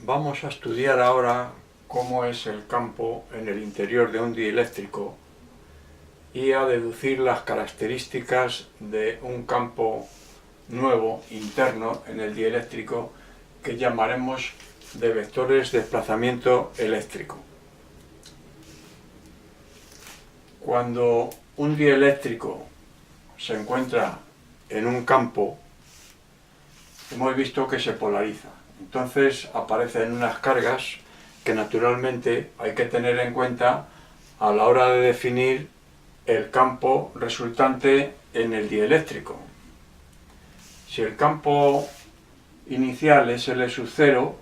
Vamos a estudiar ahora cómo es el campo en el interior de un dieléctrico y a deducir las características de un campo nuevo interno en el dieléctrico que llamaremos de vectores de desplazamiento eléctrico. Cuando un dieléctrico se encuentra en un campo, hemos visto que se polariza. Entonces aparecen unas cargas que naturalmente hay que tener en cuenta a la hora de definir el campo resultante en el dieléctrico. Si el campo inicial es L sub 0,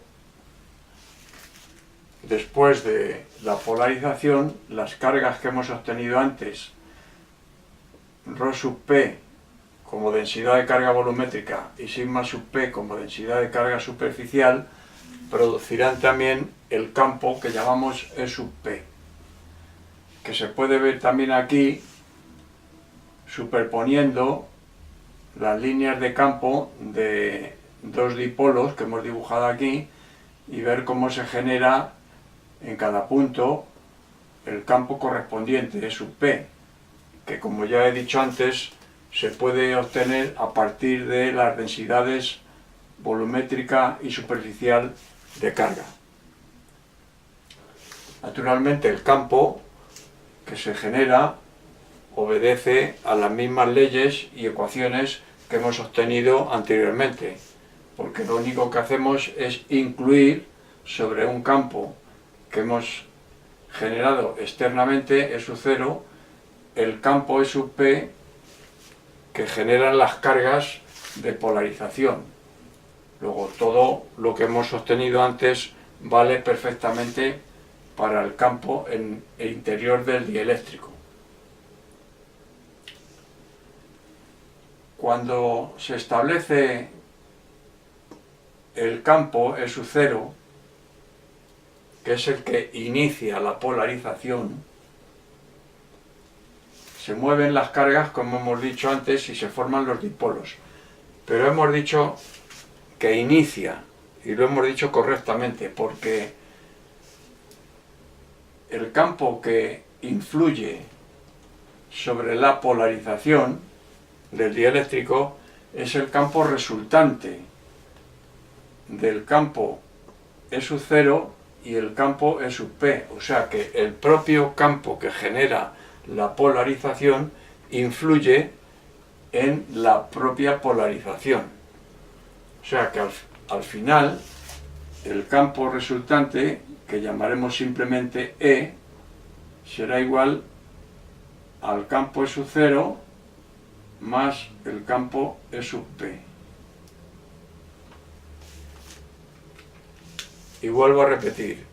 después de la polarización, las cargas que hemos obtenido antes, ρ sub P como densidad de carga volumétrica y sigma sub P como densidad de carga superficial, producirán también el campo que llamamos E sub P, que se puede ver también aquí superponiendo las líneas de campo de dos dipolos que hemos dibujado aquí y ver cómo se genera en cada punto el campo correspondiente, E sub P, que como ya he dicho antes, se puede obtener a partir de las densidades volumétrica y superficial de carga. Naturalmente el campo que se genera obedece a las mismas leyes y ecuaciones que hemos obtenido anteriormente, porque lo único que hacemos es incluir sobre un campo que hemos generado externamente, E sub 0, el campo E sub P que generan las cargas de polarización. Luego todo lo que hemos obtenido antes vale perfectamente para el campo en el interior del dieléctrico. Cuando se establece el campo E sub 0, que es el que inicia la polarización, se mueven las cargas, como hemos dicho antes, y se forman los dipolos. Pero hemos dicho que inicia, y lo hemos dicho correctamente, porque el campo que influye sobre la polarización del dieléctrico es el campo resultante del campo E sub 0 y el campo E sub P. O sea que el propio campo que genera la polarización influye en la propia polarización. O sea que al final el campo resultante, que llamaremos simplemente E, será igual al campo E sub 0 más el campo E sub P. Y vuelvo a repetir,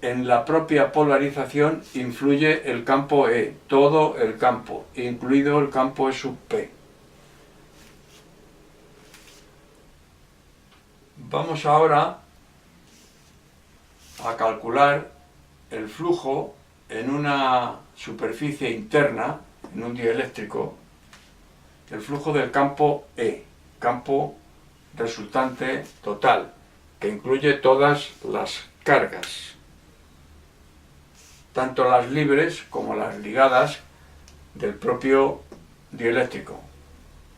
en la propia polarización influye el campo E, todo el campo, incluido el campo E sub P. Vamos ahora a calcular el flujo en una superficie interna, en un dieléctrico, el flujo del campo E, campo resultante total, que incluye todas las cargas, tanto las libres como las ligadas del propio dieléctrico.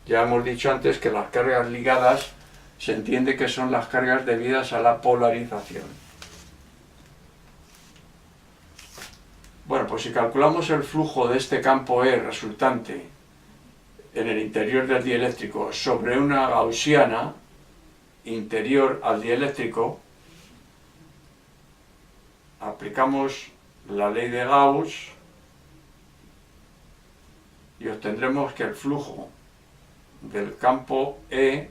Ya hemos dicho antes que las cargas ligadas se entiende que son las cargas debidas a la polarización. Bueno, pues si calculamos el flujo de este campo E resultante en el interior del dieléctrico sobre una gaussiana interior al dieléctrico, aplicamos la ley de Gauss y obtendremos que el flujo del campo E,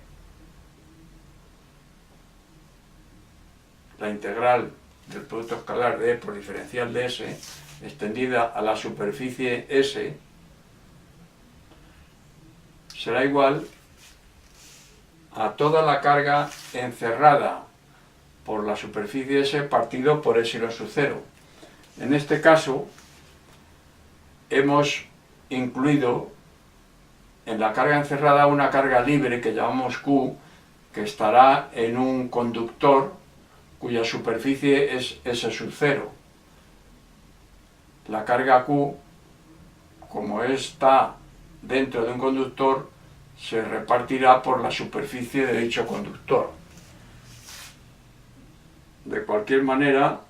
la integral del producto escalar de E por diferencial de S, extendida a la superficie S, será igual a toda la carga encerrada por la superficie S partido por epsilon sub 0. En este caso, hemos incluido en la carga encerrada una carga libre que llamamos Q, que estará en un conductor cuya superficie es S sub 0. La carga Q, como está dentro de un conductor, se repartirá por la superficie de dicho conductor. De cualquier manera,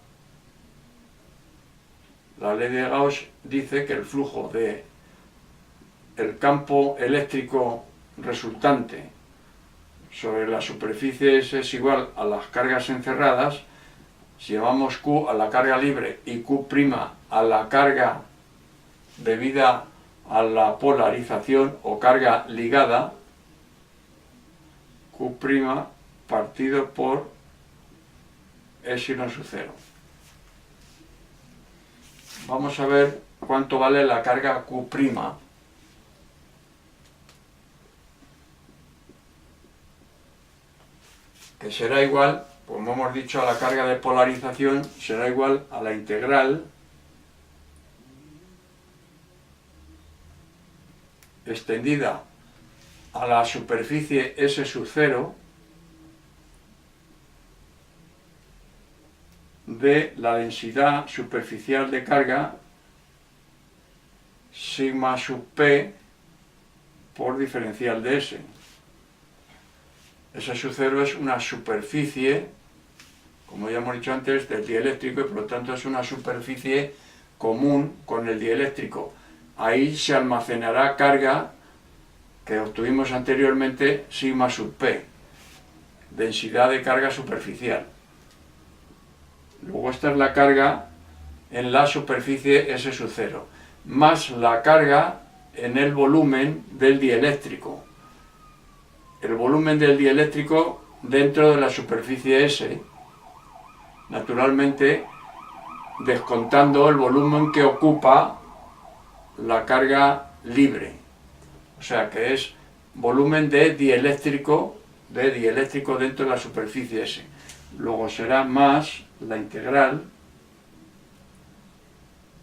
la ley de Gauss dice que el flujo de el campo eléctrico resultante sobre la superficie S es igual a las cargas encerradas. Si llamamos Q a la carga libre y Q' a la carga debida a la polarización o carga ligada, Q' partido por epsilon sub 0. Vamos a ver cuánto vale la carga Q', que será igual, como hemos dicho, a la carga de polarización, será igual a la integral extendida a la superficie S sub 0 de la densidad superficial de carga sigma sub p por diferencial de S. S sub 0 es una superficie, como ya hemos dicho antes, del dieléctrico, y por lo tanto es una superficie común con el dieléctrico. Ahí se almacenará carga que obtuvimos anteriormente, sigma sub p, densidad de carga superficial. Luego esta es la carga en la superficie S sub 0, más la carga en el volumen del dieléctrico. El volumen del dieléctrico dentro de la superficie S, naturalmente descontando el volumen que ocupa la carga libre, o sea que es volumen de dieléctrico dentro de la superficie S. Luego será más la integral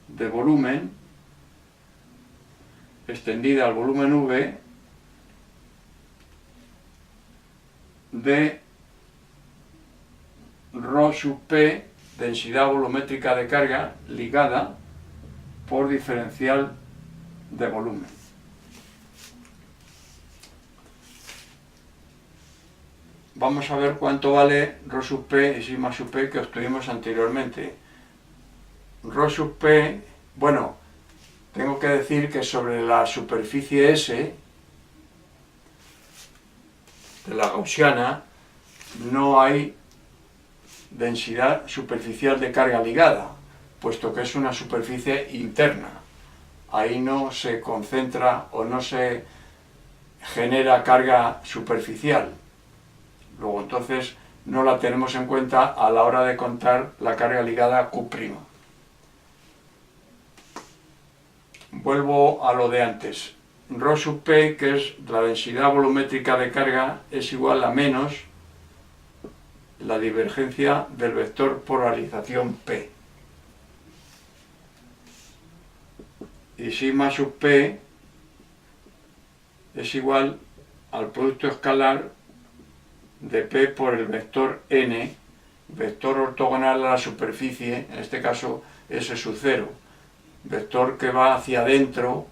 de volumen extendida al volumen V de ρ sub p, densidad volumétrica de carga ligada por diferencial de volumen. Vamos a ver cuánto vale ρ sub p y sigma sub p que obtuvimos anteriormente. Ρ sub p, bueno, tengo que decir que sobre la superficie S de la gaussiana no hay densidad superficial de carga ligada, puesto que es una superficie interna. Ahí no se concentra o no se genera carga superficial. Luego entonces no la tenemos en cuenta a la hora de contar la carga ligada Q'. Vuelvo a lo de antes. Ρ sub p, que es la densidad volumétrica de carga, es igual a menos la divergencia del vector polarización P. Y sigma sub p es igual al producto escalar de P por el vector n, vector ortogonal a la superficie, en este caso S sub 0, vector que va hacia adentro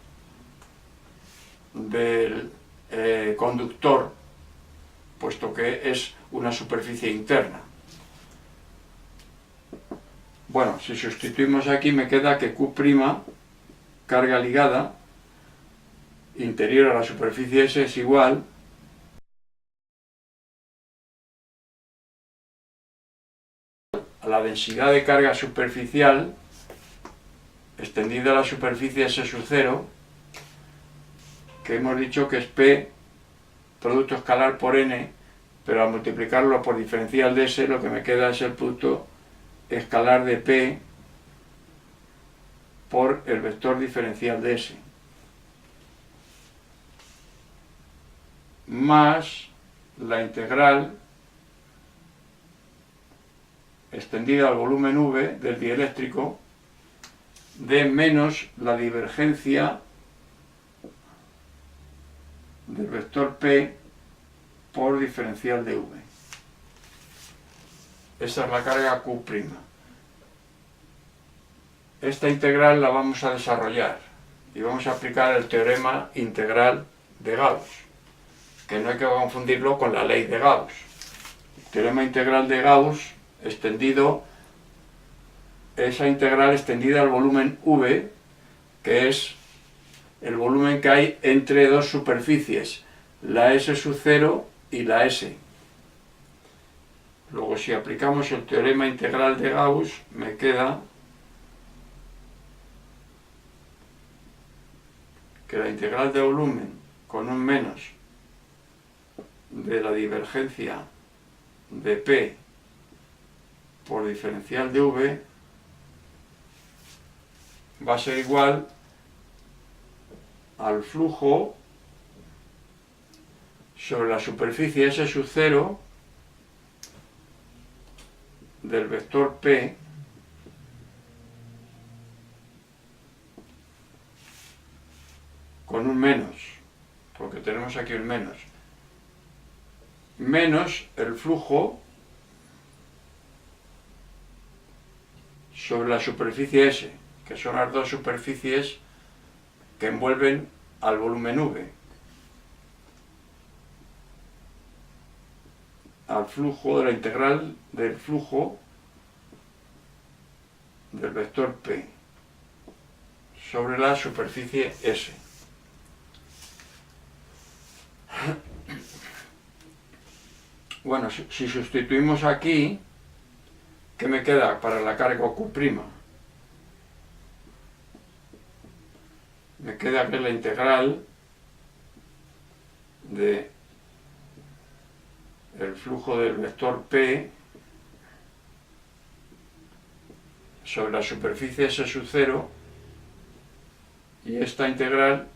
del conductor, puesto que es una superficie interna. Bueno, si sustituimos aquí me queda que Q', carga ligada, interior a la superficie S, es igual a la densidad de carga superficial extendida a la superficie S sub 0, que hemos dicho que es P producto escalar por n, pero al multiplicarlo por diferencial de S lo que me queda es el producto escalar de P por el vector diferencial de S, más la integral extendida al volumen V del dieléctrico de menos la divergencia del vector P por diferencial de V. Esta es la carga Q'. Esta integral la vamos a desarrollar y vamos a aplicar el teorema integral de Gauss, que no hay que confundirlo con la ley de Gauss. El teorema integral de Gauss extendido, esa integral extendida al volumen V, que es el volumen que hay entre dos superficies, la S sub 0 y la S. Luego, si aplicamos el teorema integral de Gauss, me queda que la integral de volumen con un menos de la divergencia de P por diferencial de V va a ser igual al flujo sobre la superficie S sub 0 del vector P con un menos, porque tenemos aquí un menos el flujo sobre la superficie S, que son las dos superficies que envuelven al volumen V, al flujo de la integral del flujo del vector P sobre la superficie S. Bueno, si sustituimos aquí, ¿qué me queda para la carga Q'? Me queda que la integral de el flujo del vector P sobre la superficie S sub 0, y esta integral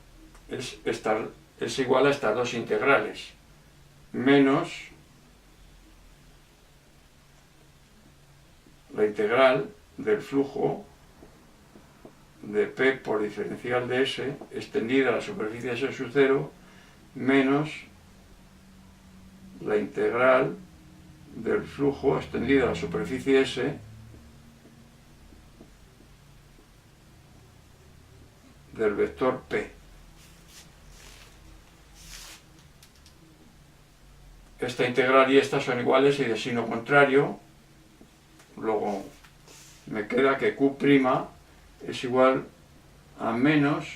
es igual a estas dos integrales, menos la integral del flujo de P por diferencial de S extendida a la superficie S sub 0 menos la integral del flujo extendido a la superficie S del vector P. Esta integral y esta son iguales y de signo contrario. Luego me queda que Q' es igual a menos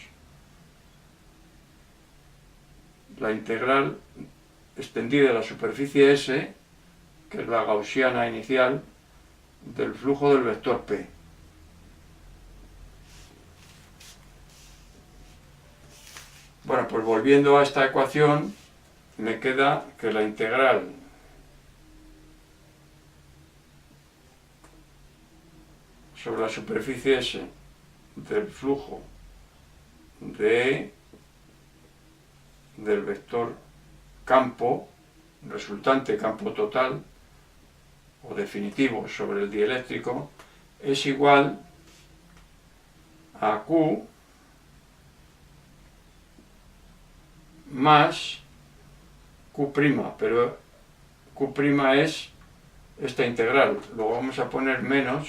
la integral extendida de la superficie S, que es la gaussiana inicial, del flujo del vector P. Bueno, pues volviendo a esta ecuación, me queda que la integral sobre la superficie S del flujo del vector campo, resultante campo total o definitivo sobre el dieléctrico, es igual a Q más Q', pero Q' es esta integral. Luego vamos a poner menos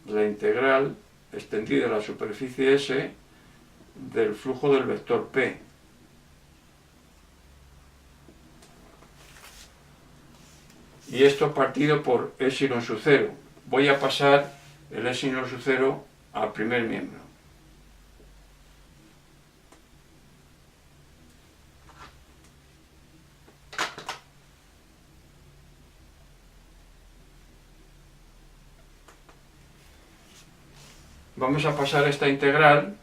la integral extendida a la superficie S del flujo del vector P. Y esto partido por epsilon sub 0. Voy a pasar el epsilon sub 0 al primer miembro. Vamos a pasar esta integral,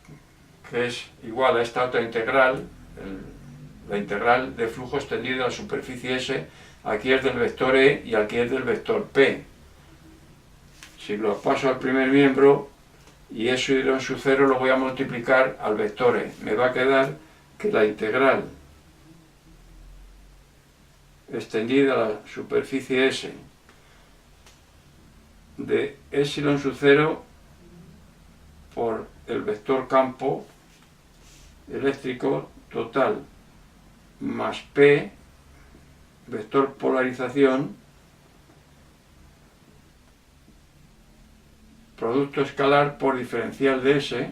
que es igual a esta otra integral, la integral de flujo extendido a la superficie S, aquí es del vector E y aquí es del vector P. Si lo paso al primer miembro y epsilon sub 0 lo voy a multiplicar al vector E, me va a quedar que la integral extendida a la superficie S de epsilon sub 0 por el vector campo eléctrico total más P, vector polarización, producto escalar por diferencial de S,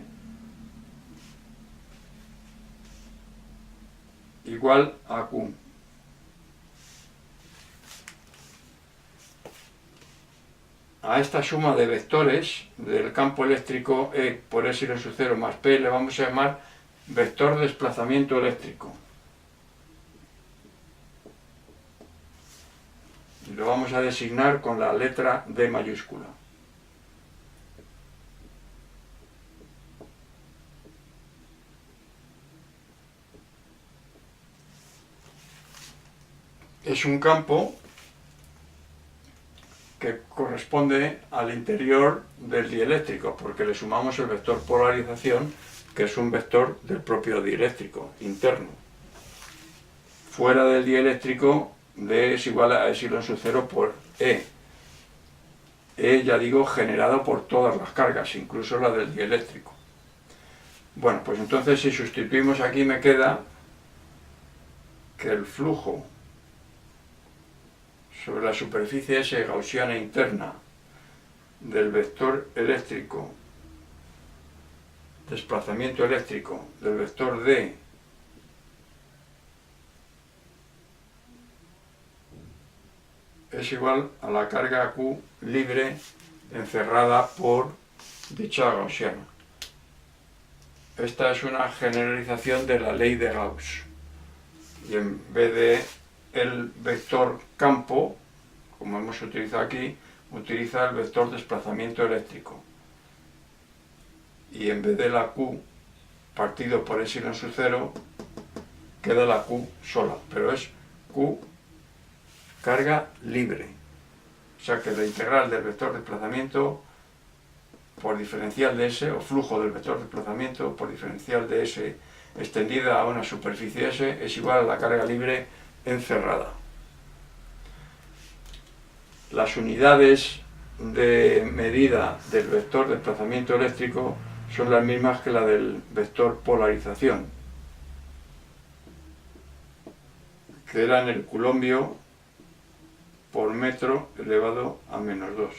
igual a Q. A esta suma de vectores del campo eléctrico E por S sub 0 más P le vamos a llamar vector de desplazamiento eléctrico. Y lo vamos a designar con la letra D mayúscula. Es un campo que corresponde al interior del dieléctrico, porque le sumamos el vector polarización, que es un vector del propio dieléctrico interno. Fuera del dieléctrico, D es igual a epsilon sub 0 por E. E, ya digo, generado por todas las cargas, incluso la del dieléctrico. Bueno, pues entonces si sustituimos aquí me queda que el flujo sobre la superficie S gaussiana interna del vector eléctrico, desplazamiento eléctrico del vector D es igual a la carga Q libre encerrada por dicha gaussiana. Esta es una generalización de la ley de Gauss. Y en vez de el vector campo, como hemos utilizado aquí, utiliza el vector desplazamiento eléctrico. Y en vez de la Q partido por epsilon sub 0, queda la Q sola, pero es Q carga libre. O sea que la integral del vector desplazamiento por diferencial de S, o flujo del vector desplazamiento por diferencial de S extendida a una superficie S, es igual a la carga libre encerrada. Las unidades de medida del vector desplazamiento eléctrico son las mismas que la del vector polarización, que eran el culombio por metro elevado a menos 2.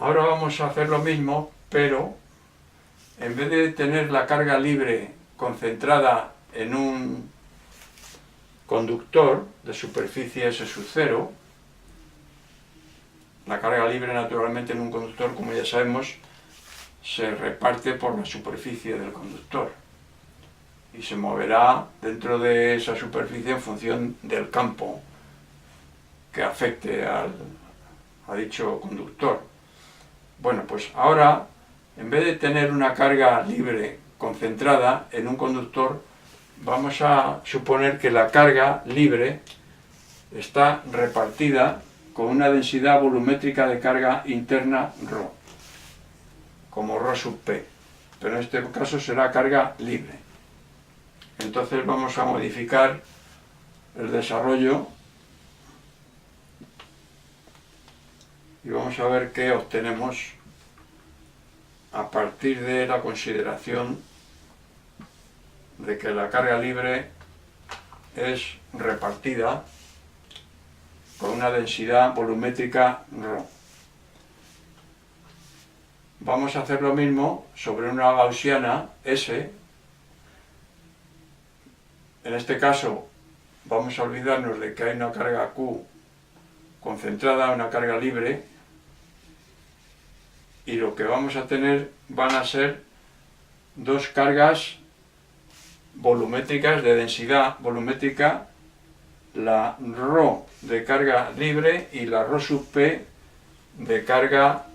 Ahora vamos a hacer lo mismo, pero en vez de tener la carga libre concentrada en un conductor de superficie S sub 0, la carga libre naturalmente en un conductor, como ya sabemos, se reparte por la superficie del conductor y se moverá dentro de esa superficie en función del campo que afecte a dicho conductor. Bueno, pues ahora, en vez de tener una carga libre concentrada en un conductor, vamos a suponer que la carga libre está repartida con una densidad volumétrica de carga interna ρ, como ρ sub P, pero en este caso será carga libre. Entonces vamos a modificar el desarrollo y vamos a ver qué obtenemos a partir de la consideración de que la carga libre es repartida con una densidad volumétrica ρ. Vamos a hacer lo mismo sobre una gaussiana S. En este caso vamos a olvidarnos de que hay una carga Q concentrada, una carga libre, y lo que vamos a tener van a ser dos cargas volumétricas de densidad volumétrica, la ρ de carga libre y la ρ sub P de carga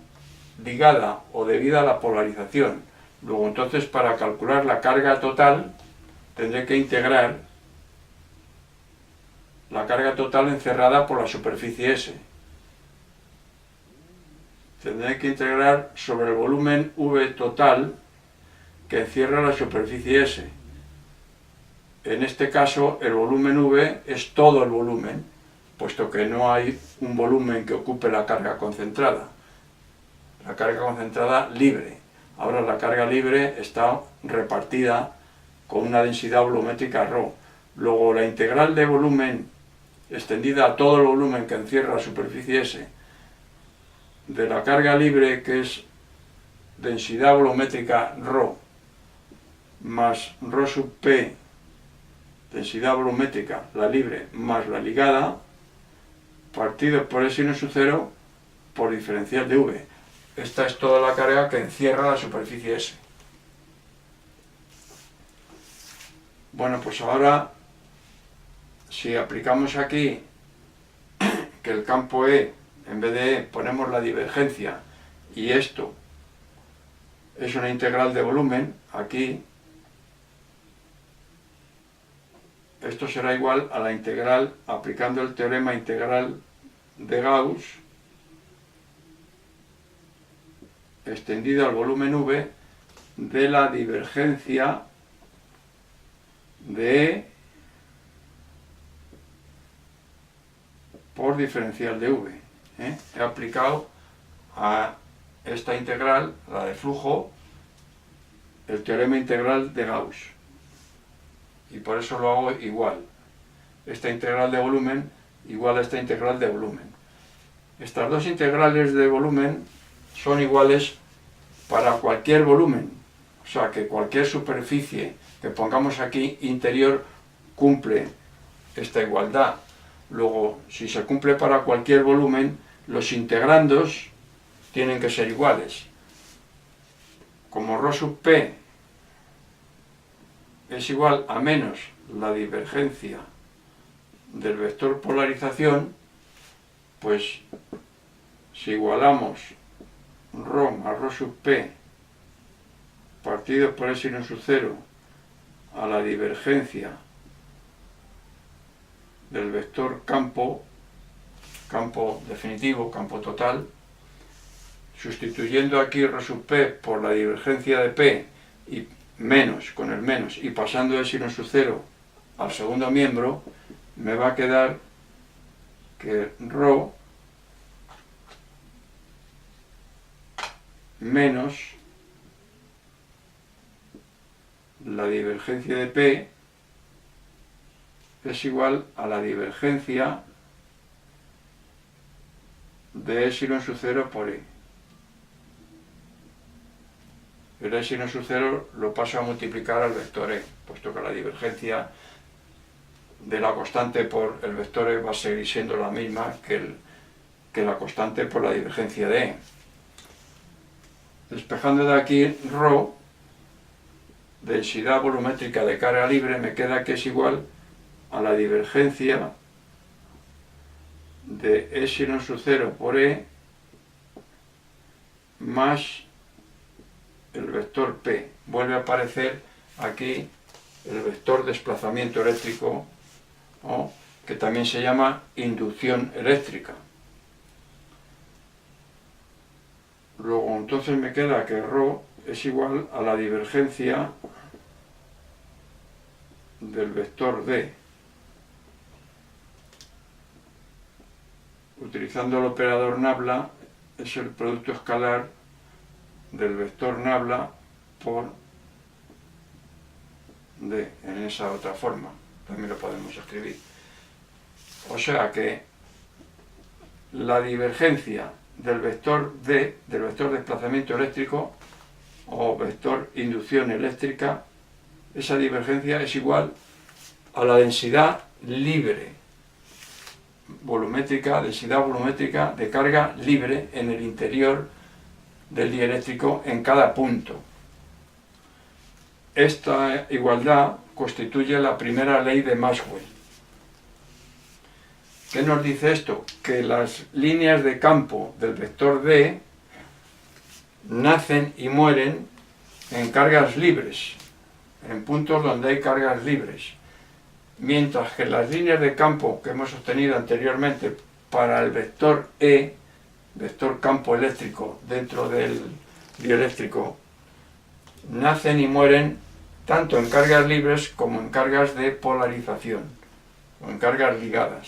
ligada o debida a la polarización. Luego entonces, para calcular la carga total tendré que integrar la carga total encerrada por la superficie S. Tendré que integrar sobre el volumen V total que encierra la superficie S. En este caso el volumen V es todo el volumen, puesto que no hay un volumen que ocupe la carga concentrada libre. Ahora la carga libre está repartida con una densidad volumétrica ρ. Luego la integral de volumen extendida a todo el volumen que encierra la superficie S de la carga libre, que es densidad volumétrica ρ más ρ sub P, densidad volumétrica, la libre, más la ligada, partido por S seno sub 0 por diferencial de V. Esta es toda la carga que encierra la superficie S. Bueno, pues ahora, si aplicamos aquí que el campo E, en vez de E ponemos la divergencia, y esto es una integral de volumen, aquí esto será igual a la integral, aplicando el teorema integral de Gauss, extendido al volumen V, de la divergencia de E por diferencial de V. He aplicado a esta integral, la de flujo, el teorema integral de Gauss, y por eso lo hago igual. Esta integral de volumen igual a esta integral de volumen. Estas dos integrales de volumen son iguales para cualquier volumen, o sea que cualquier superficie que pongamos aquí interior cumple esta igualdad. Luego, si se cumple para cualquier volumen, los integrandos tienen que ser iguales. Como ρ sub P es igual a menos la divergencia del vector polarización, pues si igualamos ρ más ρ sub P partido por S seno sub 0 a la divergencia del vector campo definitivo, campo total, sustituyendo aquí ρ sub P por la divergencia de P y menos, con el menos, y pasando S seno sub 0 al segundo miembro, me va a quedar que ρ menos la divergencia de P es igual a la divergencia de E seno sub 0 por E. El E seno sub 0 lo paso a multiplicar al vector E, puesto que la divergencia de la constante por el vector E va a seguir siendo la misma que la constante por la divergencia de E. Despejando de aquí ρ, densidad volumétrica de carga libre, me queda que es igual a la divergencia de E seno sub 0 por E más el vector P. Vuelve a aparecer aquí el vector desplazamiento eléctrico, que también se llama inducción eléctrica. Luego entonces me queda que ρ es igual a la divergencia del vector D. Utilizando el operador nabla, es el producto escalar del vector nabla por D, en esa otra forma, también lo podemos escribir. O sea que la divergencia del vector D, del vector desplazamiento eléctrico o vector inducción eléctrica, esa divergencia es igual a la densidad libre volumétrica, densidad volumétrica de carga libre en el interior del dieléctrico en cada punto. Esta igualdad constituye la primera ley de Maxwell. ¿Qué nos dice esto? Que las líneas de campo del vector D nacen y mueren en cargas libres, en puntos donde hay cargas libres, mientras que las líneas de campo que hemos obtenido anteriormente para el vector E, vector campo eléctrico dentro del dieléctrico, nacen y mueren tanto en cargas libres como en cargas de polarización, o en cargas ligadas.